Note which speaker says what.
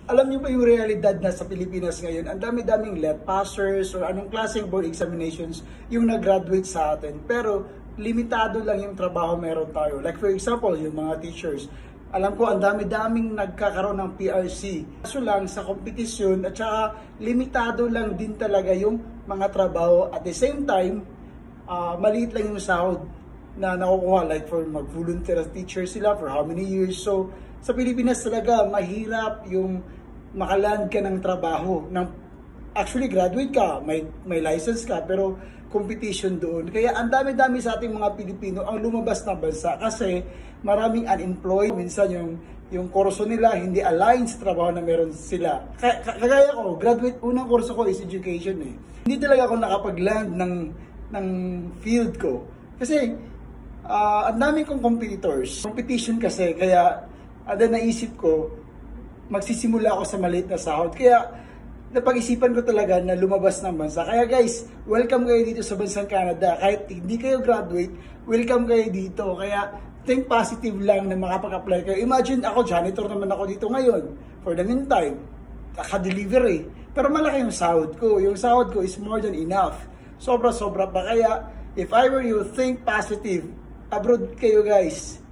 Speaker 1: Alam niyo ba yung realidad na sa Pilipinas ngayon, ang dami-daming let passers or anong klaseng board examinations yung nag-graduate sa atin. Pero limitado lang yung trabaho meron tayo. Like for example, yung mga teachers. Alam ko ang dami-daming nagkakaroon ng PRC. Kaso lang sa kompetisyon at saka limitado lang din talaga yung mga trabaho. At the same time, maliit lang yung sahod na nakukuha. Like for mag-volunteer as teacher sila for how many years. So sa Pilipinas talaga mahirap yung makaland ka ng trabaho. Actually graduate ka, may license ka, pero competition doon. Kaya ang dami-dami sa ating mga Pilipino ang lumabas ng bansa kasi maraming unemployed. Minsan yung kurso nila hindi aligned sa trabaho na meron sila. Kagaya ko, graduate, unang kurso ko is education eh. Hindi talaga ako nakapag-land ng field ko. Kasi ang dami kong competitors. Competition kasi, kaya naisip ko, magsisimula ako sa maliit na sahod. Kaya napag-isipan ko talaga na lumabas ng bansa. Kaya guys, welcome kayo dito sa bansang Canada. Kahit hindi kayo graduate, welcome kayo dito. Kaya think positive lang na makapag-apply kayo. Imagine ako, janitor naman ako dito ngayon. For the meantime, kaka-delivery. Pero malaki yung sahod ko. Yung sahod ko is more than enough. Sobra-sobra pa. Kaya if I were you, think positive. Abroad kayo guys.